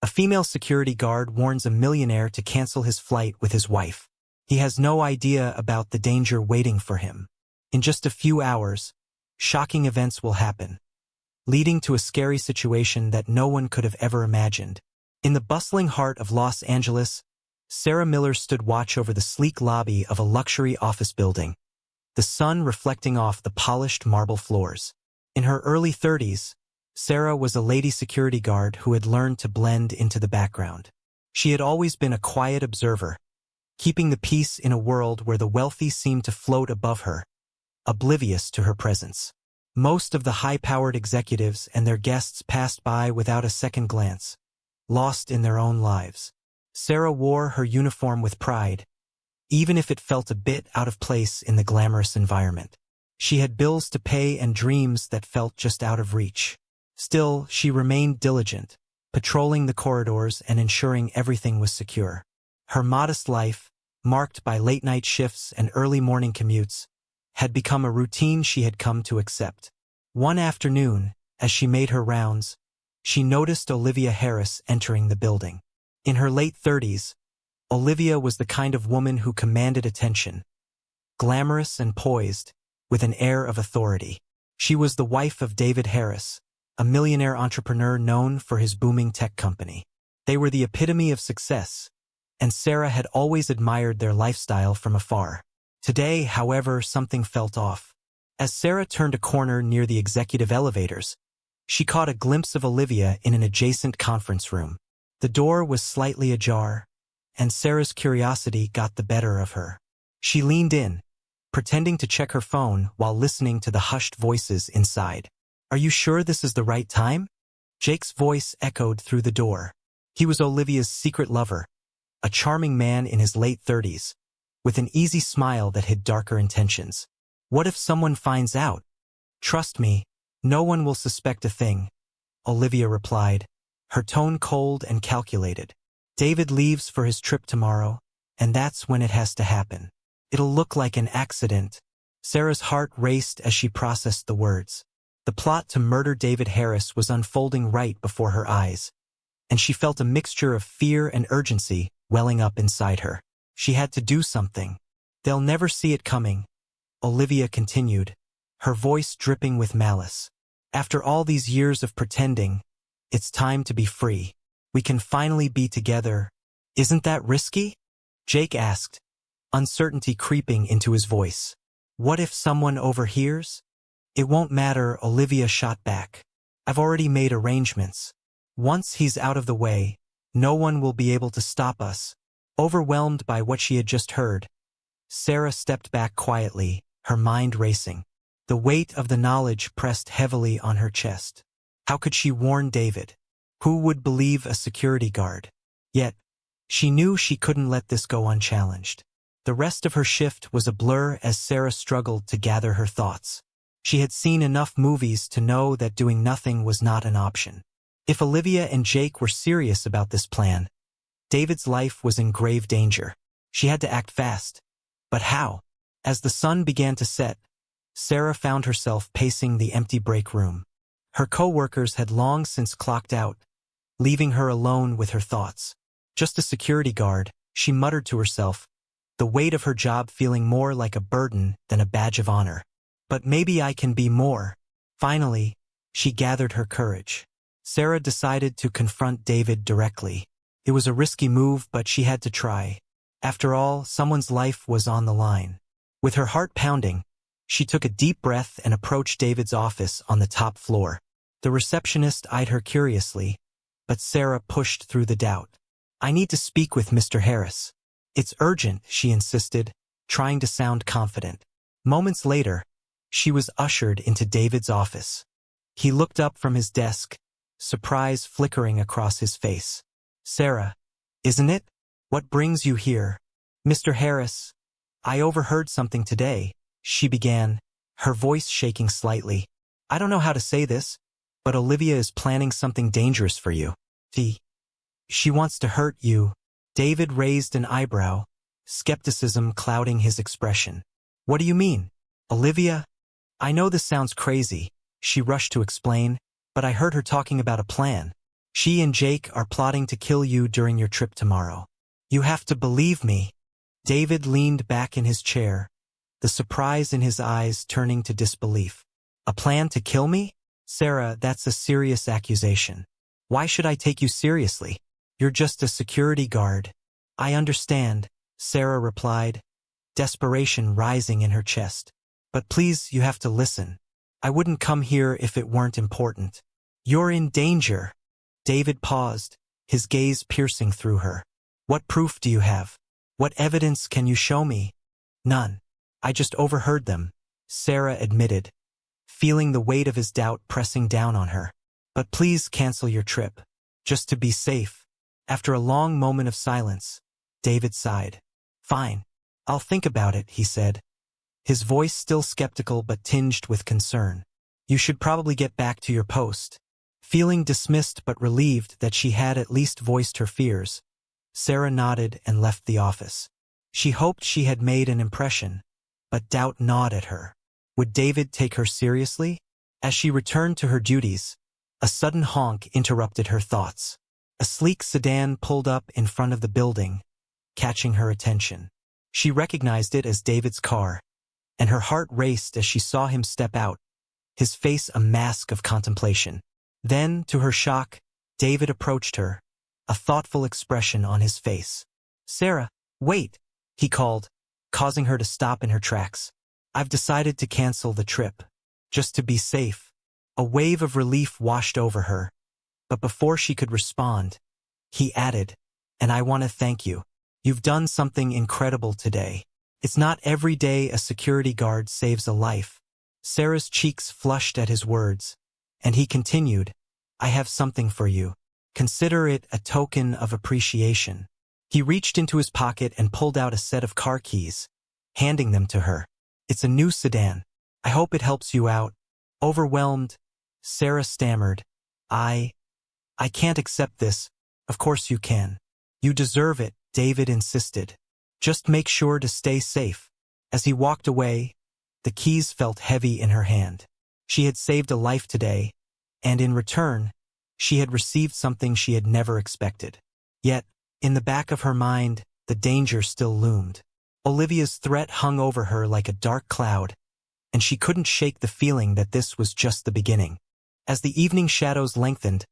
A female security guard warns a millionaire to cancel his flight with his wife. He has no idea about the danger waiting for him. In just a few hours, shocking events will happen, leading to a scary situation that no one could have ever imagined. In the bustling heart of Los Angeles, Sarah Miller stood watch over the sleek lobby of a luxury office building, the sun reflecting off the polished marble floors. In her early 30s, Sarah was a lady security guard who had learned to blend into the background. She had always been a quiet observer, keeping the peace in a world where the wealthy seemed to float above her, oblivious to her presence. Most of the high-powered executives and their guests passed by without a second glance, lost in their own lives. Sarah wore her uniform with pride, even if it felt a bit out of place in the glamorous environment. She had bills to pay and dreams that felt just out of reach. Still, she remained diligent, patrolling the corridors and ensuring everything was secure. Her modest life, marked by late-night shifts and early morning commutes, had become a routine she had come to accept. One afternoon, as she made her rounds, she noticed Olivia Harris entering the building. In her late 30s, Olivia was the kind of woman who commanded attention, glamorous and poised, with an air of authority. She was the wife of David Harris, a millionaire entrepreneur known for his booming tech company. They were the epitome of success, and Sarah had always admired their lifestyle from afar. Today, however, something felt off. As Sarah turned a corner near the executive elevators, she caught a glimpse of Olivia in an adjacent conference room. The door was slightly ajar, and Sarah's curiosity got the better of her. She leaned in, pretending to check her phone while listening to the hushed voices inside. "Are you sure this is the right time?" Jake's voice echoed through the door. He was Olivia's secret lover, a charming man in his late 30s, with an easy smile that hid darker intentions. "What if someone finds out?" "Trust me, no one will suspect a thing," Olivia replied, her tone cold and calculated. "David leaves for his trip tomorrow, and that's when it has to happen. It'll look like an accident." Sarah's heart raced as she processed the words. The plot to murder David Harris was unfolding right before her eyes, and she felt a mixture of fear and urgency welling up inside her. She had to do something. "They'll never see it coming," Olivia continued, her voice dripping with malice. "After all these years of pretending, it's time to be free. We can finally be together. Isn't that risky?" Jake asked, uncertainty creeping into his voice. "What if someone overhears?" "It won't matter," Olivia shot back. "I've already made arrangements. Once he's out of the way, no one will be able to stop us." Overwhelmed by what she had just heard, Sarah stepped back quietly, her mind racing. The weight of the knowledge pressed heavily on her chest. How could she warn David? Who would believe a security guard? Yet, she knew she couldn't let this go unchallenged. The rest of her shift was a blur as Sarah struggled to gather her thoughts. She had seen enough movies to know that doing nothing was not an option. If Olivia and Jake were serious about this plan, David's life was in grave danger. She had to act fast. But how? As the sun began to set, Sarah found herself pacing the empty break room. Her co-workers had long since clocked out, leaving her alone with her thoughts. Just a security guard, she muttered to herself, the weight of her job feeling more like a burden than a badge of honor. But maybe I can be more. Finally, she gathered her courage. Sarah decided to confront David directly. It was a risky move, but she had to try. After all, someone's life was on the line. With her heart pounding, she took a deep breath and approached David's office on the top floor. The receptionist eyed her curiously, but Sarah pushed through the doubt. "I need to speak with Mr. Harris." "It's urgent," she insisted, trying to sound confident. Moments later, she was ushered into David's office. He looked up from his desk, surprise flickering across his face. "Sarah, isn't it? What brings you here?" "Mr. Harris, I overheard something today," she began, her voice shaking slightly. "I don't know how to say this, but Olivia is planning something dangerous for you. She wants to hurt you." David raised an eyebrow, skepticism clouding his expression. "What do you mean, Olivia?" "I know this sounds crazy," she rushed to explain, "but I heard her talking about a plan. She and Jake are plotting to kill you during your trip tomorrow. You have to believe me." David leaned back in his chair, the surprise in his eyes turning to disbelief. "A plan to kill me? Sarah, that's a serious accusation. Why should I take you seriously? You're just a security guard." "I understand," Sarah replied, desperation rising in her chest. "But please, you have to listen. I wouldn't come here if it weren't important." "You're in danger." David paused, his gaze piercing through her. "What proof do you have? What evidence can you show me?" "None. I just overheard them," Sarah admitted, feeling the weight of his doubt pressing down on her. "But please cancel your trip, just to be safe." After a long moment of silence, David sighed. "Fine. I'll think about it," he said, his voice still skeptical but tinged with concern. "You should probably get back to your post." Feeling dismissed but relieved that she had at least voiced her fears, Sarah nodded and left the office. She hoped she had made an impression, but doubt gnawed at her. Would David take her seriously? As she returned to her duties, a sudden honk interrupted her thoughts. A sleek sedan pulled up in front of the building, catching her attention. She recognized it as David's car, and her heart raced as she saw him step out, his face a mask of contemplation. Then, to her shock, David approached her, a thoughtful expression on his face. "Sarah, wait," he called, causing her to stop in her tracks. "I've decided to cancel the trip, just to be safe." A wave of relief washed over her, but before she could respond, he added, "And I want to thank you. You've done something incredible today. It's not every day a security guard saves a life." Sarah's cheeks flushed at his words, and he continued, "I have something for you. Consider it a token of appreciation." He reached into his pocket and pulled out a set of car keys, handing them to her. "It's a new sedan. I hope it helps you out." Overwhelmed, Sarah stammered, I can't accept this." "Of course you can. You deserve it," David insisted. "Just make sure to stay safe." As he walked away, the keys felt heavy in her hand. She had saved a life today, and in return, she had received something she had never expected. Yet, in the back of her mind, the danger still loomed. Olivia's threat hung over her like a dark cloud, and she couldn't shake the feeling that this was just the beginning. As the evening shadows lengthened,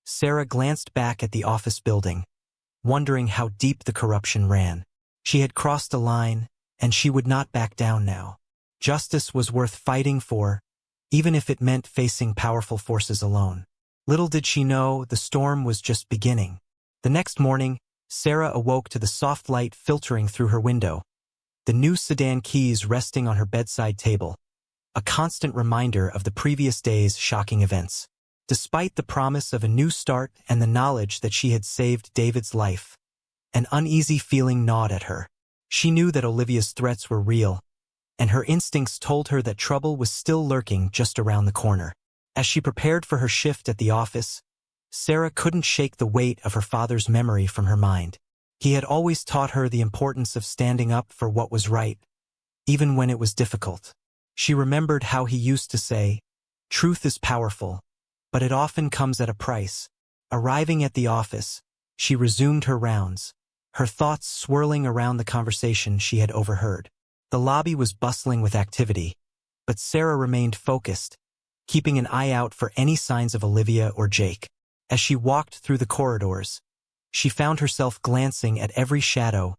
Sarah glanced back at the office building, wondering how deep the corruption ran. She had crossed a line, and she would not back down now. Justice was worth fighting for, even if it meant facing powerful forces alone. Little did she know the storm was just beginning. The next morning, Sarah awoke to the soft light filtering through her window, the new sedan keys resting on her bedside table, a constant reminder of the previous day's shocking events. Despite the promise of a new start and the knowledge that she had saved David's life, an uneasy feeling gnawed at her. She knew that Olivia's threats were real, and her instincts told her that trouble was still lurking just around the corner. As she prepared for her shift at the office, Sarah couldn't shake the weight of her father's memory from her mind. He had always taught her the importance of standing up for what was right, even when it was difficult. She remembered how he used to say, "Truth is powerful, but it often comes at a price." Arriving at the office, she resumed her rounds, her thoughts swirling around the conversation she had overheard. The lobby was bustling with activity, but Sarah remained focused, keeping an eye out for any signs of Olivia or Jake. As she walked through the corridors, she found herself glancing at every shadow,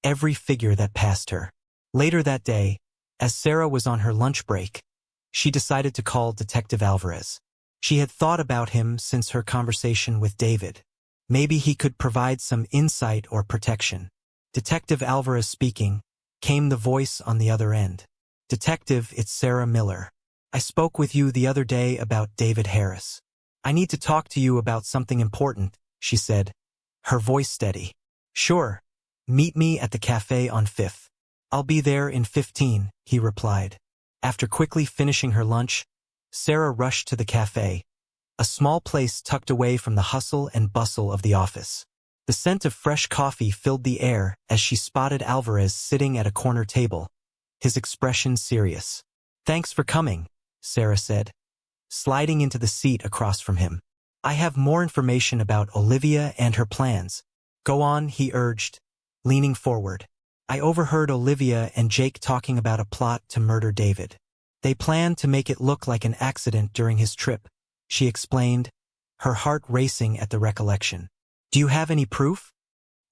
every figure that passed her. Later that day, as Sarah was on her lunch break, she decided to call Detective Alvarez. She had thought about him since her conversation with David. Maybe he could provide some insight or protection. "Detective Alvarez speaking," came the voice on the other end. "Detective, it's Sarah Miller. I spoke with you the other day about David Harris. I need to talk to you about something important," she said, her voice steady. "Sure. Meet me at the cafe on 5th. I'll be there in 15, he replied. After quickly finishing her lunch, Sarah rushed to the cafe, a small place tucked away from the hustle and bustle of the office. The scent of fresh coffee filled the air as she spotted Alvarez sitting at a corner table, his expression serious. "Thanks for coming," Sarah said, sliding into the seat across from him. I have more information about Olivia and her plans. Go on, he urged, leaning forward. I overheard Olivia and Jake talking about a plot to murder David. They planned to make it look like an accident during his trip, she explained, her heart racing at the recollection. Do you have any proof?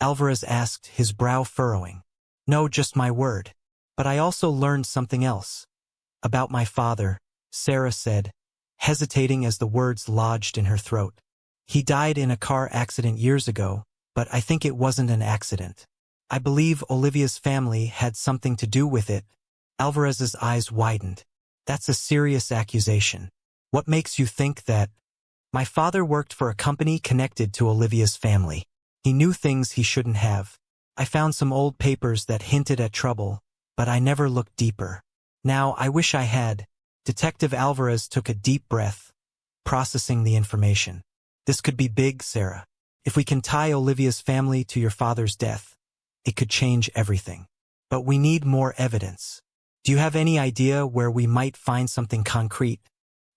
Alvarez asked, his brow furrowing. No, just my word. But I also learned something else. About my father, Sarah said, hesitating as the words lodged in her throat. He died in a car accident years ago, but I think it wasn't an accident. I believe Olivia's family had something to do with it. Alvarez's eyes widened. That's a serious accusation. What makes you think that? My father worked for a company connected to Olivia's family. He knew things he shouldn't have. I found some old papers that hinted at trouble, but I never looked deeper. Now, I wish I had. Detective Alvarez took a deep breath, processing the information. This could be big, Sarah. If we can tie Olivia's family to your father's death, it could change everything. But we need more evidence. Do you have any idea where we might find something concrete?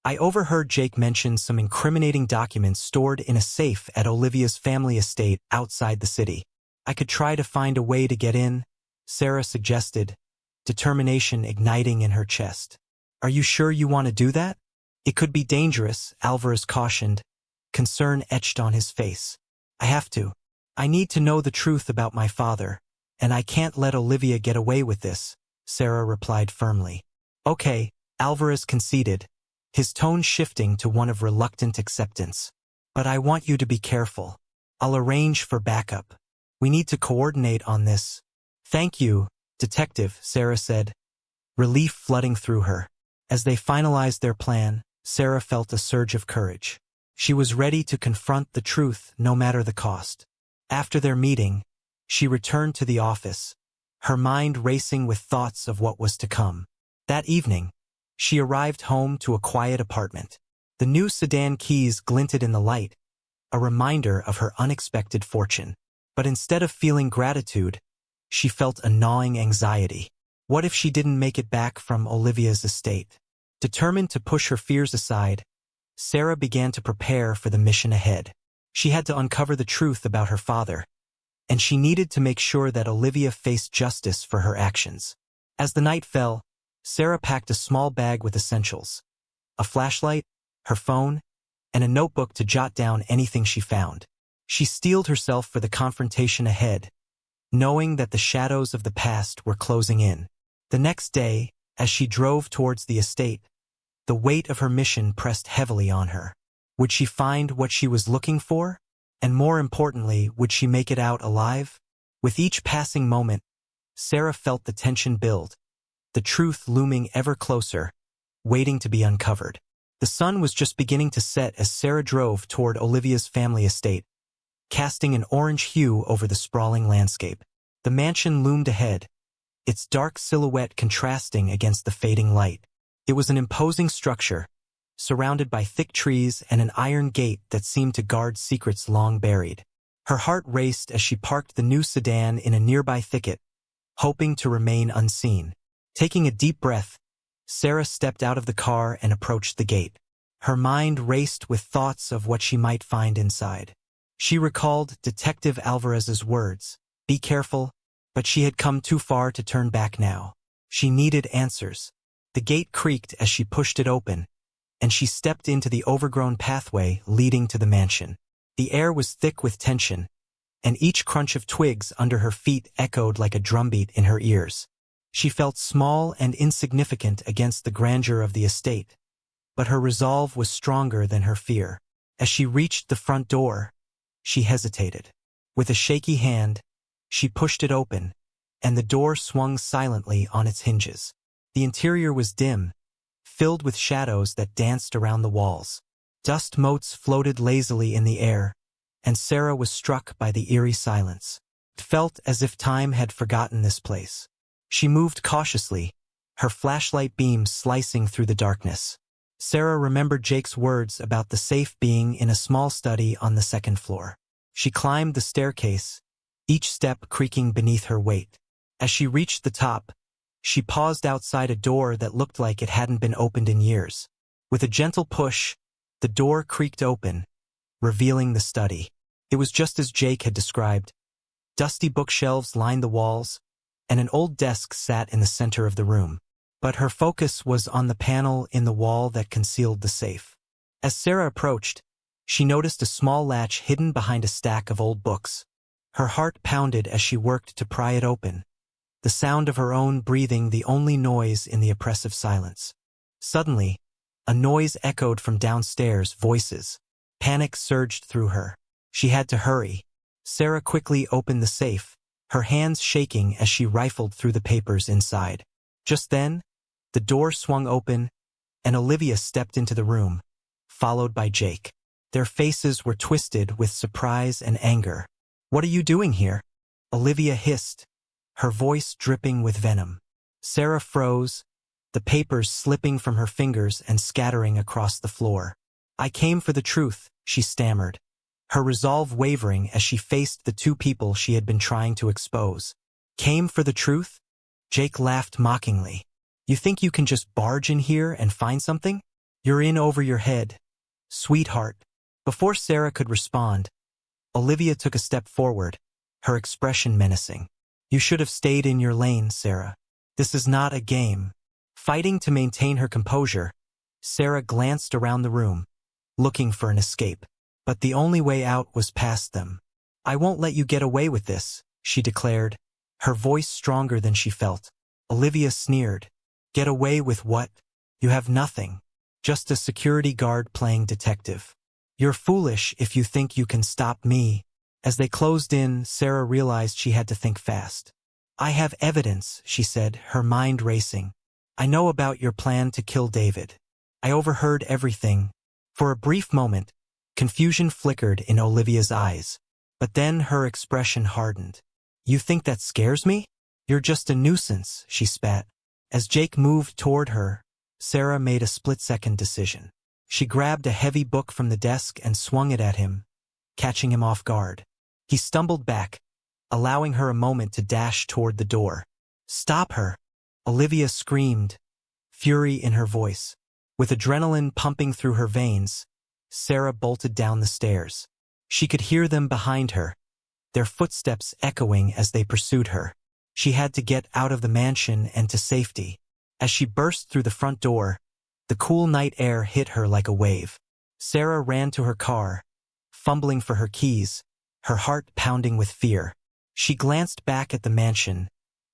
I overheard Jake mention some incriminating documents stored in a safe at Olivia's family estate outside the city. I could try to find a way to get in, Sarah suggested, determination igniting in her chest. Are you sure you want to do that? It could be dangerous, Alvarez cautioned, concern etched on his face. I have to. I need to know the truth about my father, and I can't let Olivia get away with this, Sarah replied firmly. Okay, Alvarez conceded, his tone shifting to one of reluctant acceptance. But I want you to be careful. I'll arrange for backup. We need to coordinate on this. Thank you, Detective, Sarah said, relief flooding through her. As they finalized their plan, Sarah felt a surge of courage. She was ready to confront the truth no matter the cost. After their meeting, she returned to the office, her mind racing with thoughts of what was to come. That evening, she arrived home to a quiet apartment. The new sedan keys glinted in the light, a reminder of her unexpected fortune. But instead of feeling gratitude, she felt a gnawing anxiety. What if she didn't make it back from Olivia's estate? Determined to push her fears aside, Sarah began to prepare for the mission ahead. She had to uncover the truth about her father, and she needed to make sure that Olivia faced justice for her actions. As the night fell, Sarah packed a small bag with essentials, a flashlight, her phone, and a notebook to jot down anything she found. She steeled herself for the confrontation ahead, knowing that the shadows of the past were closing in. The next day, as she drove towards the estate, the weight of her mission pressed heavily on her. Would she find what she was looking for? And more importantly, would she make it out alive? With each passing moment, Sarah felt the tension build, the truth looming ever closer, waiting to be uncovered. The sun was just beginning to set as Sarah drove toward Olivia's family estate, casting an orange hue over the sprawling landscape. The mansion loomed ahead, its dark silhouette contrasting against the fading light. It was an imposing structure, surrounded by thick trees and an iron gate that seemed to guard secrets long buried. Her heart raced as she parked the new sedan in a nearby thicket, hoping to remain unseen. Taking a deep breath, Sarah stepped out of the car and approached the gate. Her mind raced with thoughts of what she might find inside. She recalled Detective Alvarez's words, "Be careful," but she had come too far to turn back now. She needed answers. The gate creaked as she pushed it open, and she stepped into the overgrown pathway leading to the mansion. The air was thick with tension, and each crunch of twigs under her feet echoed like a drumbeat in her ears. She felt small and insignificant against the grandeur of the estate, but her resolve was stronger than her fear. As she reached the front door, she hesitated. With a shaky hand, she pushed it open, and the door swung silently on its hinges. The interior was dim, filled with shadows that danced around the walls. Dust motes floated lazily in the air, and Sarah was struck by the eerie silence. It felt as if time had forgotten this place. She moved cautiously, her flashlight beam slicing through the darkness. Sarah remembered Jake's words about the safe being in a small study on the second floor. She climbed the staircase, each step creaking beneath her weight. As she reached the top, she paused outside a door that looked like it hadn't been opened in years. With a gentle push, the door creaked open, revealing the study. It was just as Jake had described. Dusty bookshelves lined the walls, and an old desk sat in the center of the room. But her focus was on the panel in the wall that concealed the safe. As Sarah approached, she noticed a small latch hidden behind a stack of old books. Her heart pounded as she worked to pry it open, the sound of her own breathing the only noise in the oppressive silence. Suddenly, a noise echoed from downstairs, voices. Panic surged through her. She had to hurry. Sarah quickly opened the safe, her hands shaking as she rifled through the papers inside. Just then, the door swung open, and Olivia stepped into the room, followed by Jake. Their faces were twisted with surprise and anger. "What are you doing here?" Olivia hissed, her voice dripping with venom. Sarah froze, the papers slipping from her fingers and scattering across the floor. "I came for the truth," she stammered, her resolve wavering as she faced the two people she had been trying to expose. "Came for the truth?" Jake laughed mockingly. "You think you can just barge in here and find something? You're in over your head, sweetheart." Before Sarah could respond, Olivia took a step forward, her expression menacing. "You should have stayed in your lane, Sarah. This is not a game." Fighting to maintain her composure, Sarah glanced around the room, looking for an escape. But the only way out was past them. "I won't let you get away with this," she declared, her voice stronger than she felt. Olivia sneered. "Get away with what? You have nothing. Just a security guard playing detective. You're foolish if you think you can stop me." As they closed in, Sarah realized she had to think fast. "I have evidence," she said, her mind racing. "I know about your plan to kill David. I overheard everything." For a brief moment, confusion flickered in Olivia's eyes. But then her expression hardened. "You think that scares me? You're just a nuisance," she spat. As Jake moved toward her, Sarah made a split-second decision. She grabbed a heavy book from the desk and swung it at him, catching him off guard. He stumbled back, allowing her a moment to dash toward the door. "Stop her!" Olivia screamed, fury in her voice. With adrenaline pumping through her veins, Sarah bolted down the stairs. She could hear them behind her, their footsteps echoing as they pursued her. She had to get out of the mansion and to safety. As she burst through the front door, the cool night air hit her like a wave. Sarah ran to her car, fumbling for her keys, her heart pounding with fear. She glanced back at the mansion,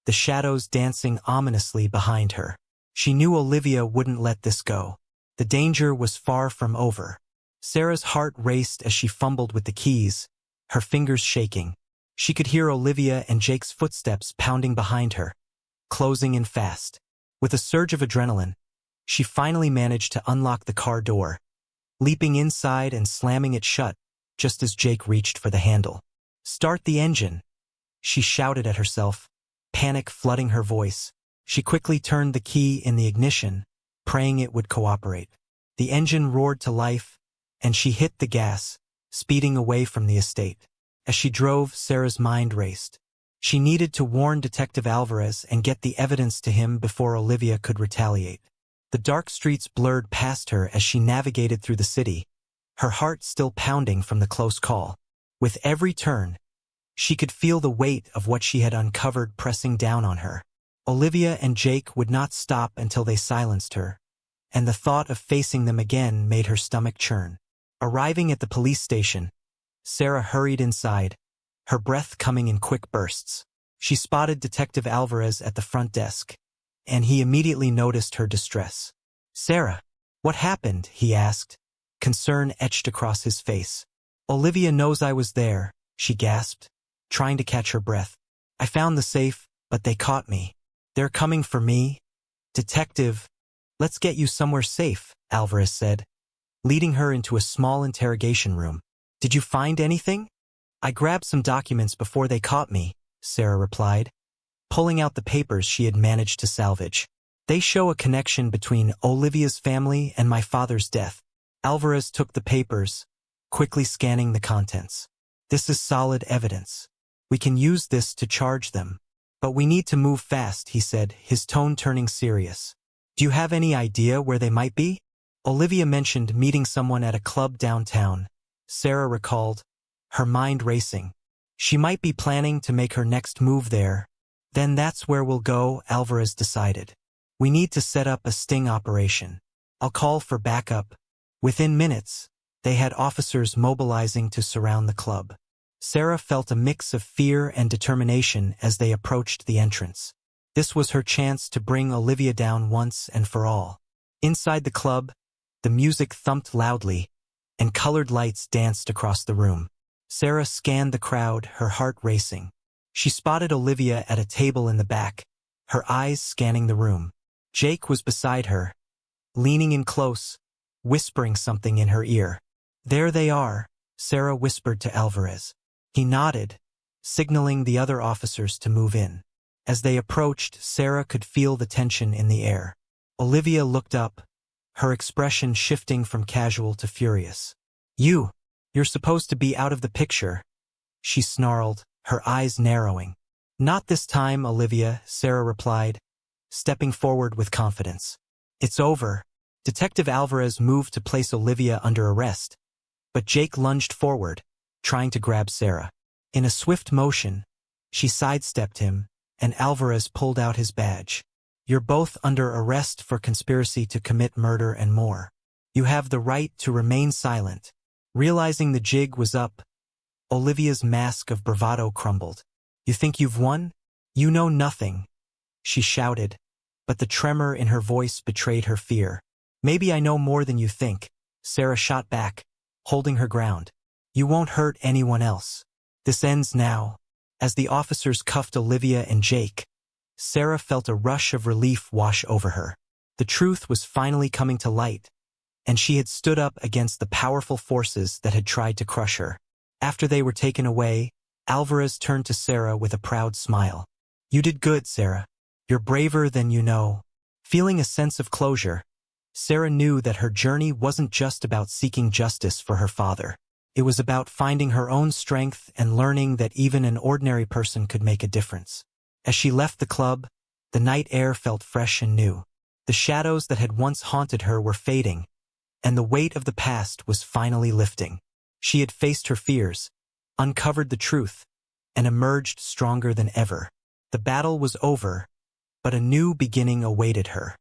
the shadows dancing ominously behind her. She knew Olivia wouldn't let this go. The danger was far from over. Sarah's heart raced as she fumbled with the keys, her fingers shaking. She could hear Olivia and Jake's footsteps pounding behind her, closing in fast. With a surge of adrenaline, she finally managed to unlock the car door, leaping inside and slamming it shut just as Jake reached for the handle. "Start the engine," she shouted at herself, panic flooding her voice. She quickly turned the key in the ignition, praying it would cooperate. The engine roared to life, and she hit the gas, speeding away from the estate. As she drove, Sarah's mind raced. She needed to warn Detective Alvarez and get the evidence to him before Olivia could retaliate. The dark streets blurred past her as she navigated through the city, her heart still pounding from the close call. With every turn, she could feel the weight of what she had uncovered pressing down on her. Olivia and Jake would not stop until they silenced her, and the thought of facing them again made her stomach churn. Arriving at the police station, Sarah hurried inside, her breath coming in quick bursts. She spotted Detective Alvarez at the front desk, and he immediately noticed her distress. "Sarah, what happened?" he asked, concern etched across his face. "Olivia knows I was there," she gasped, trying to catch her breath. "I found the safe, but they caught me. They're coming for me." "Detective, let's get you somewhere safe," Alvarez said, leading her into a small interrogation room. "Did you find anything?" "I grabbed some documents before they caught me," Sarah replied, pulling out the papers she had managed to salvage. "They show a connection between Olivia's family and my father's death." Alvarez took the papers, quickly scanning the contents. "This is solid evidence. We can use this to charge them. But we need to move fast," he said, his tone turning serious. "Do you have any idea where they might be?" Olivia mentioned meeting someone at a club downtown, Sarah recalled, her mind racing. She might be planning to make her next move there. Then that's where we'll go, Alvarez decided. We need to set up a sting operation. I'll call for backup. Within minutes, they had officers mobilizing to surround the club. Sarah felt a mix of fear and determination as they approached the entrance. This was her chance to bring Olivia down once and for all. Inside the club, the music thumped loudly, and colored lights danced across the room. Sarah scanned the crowd, her heart racing. She spotted Olivia at a table in the back, her eyes scanning the room. Jake was beside her, leaning in close, whispering something in her ear. There they are, Sarah whispered to Alvarez. He nodded, signaling the other officers to move in. As they approached, Sarah could feel the tension in the air. Olivia looked up, her expression shifting from casual to furious. You're supposed to be out of the picture, she snarled, her eyes narrowing. Not this time, Olivia, Sarah replied, stepping forward with confidence. It's over. Detective Alvarez moved to place Olivia under arrest, but Jake lunged forward, trying to grab Sarah. In a swift motion, she sidestepped him, and Alvarez pulled out his badge. You're both under arrest for conspiracy to commit murder and more. You have the right to remain silent. Realizing the jig was up, Olivia's mask of bravado crumbled. You think you've won? You know nothing, she shouted, but the tremor in her voice betrayed her fear. Maybe I know more than you think, Sarah shot back, holding her ground. You won't hurt anyone else. This ends now. As the officers cuffed Olivia and Jake, Sarah felt a rush of relief wash over her. The truth was finally coming to light, and she had stood up against the powerful forces that had tried to crush her. After they were taken away, Alvarez turned to Sarah with a proud smile. You did good, Sarah. You're braver than you know. Feeling a sense of closure, Sarah knew that her journey wasn't just about seeking justice for her father. It was about finding her own strength and learning that even an ordinary person could make a difference. As she left the club, the night air felt fresh and new. The shadows that had once haunted her were fading, and the weight of the past was finally lifting. She had faced her fears, uncovered the truth, and emerged stronger than ever. The battle was over, but a new beginning awaited her.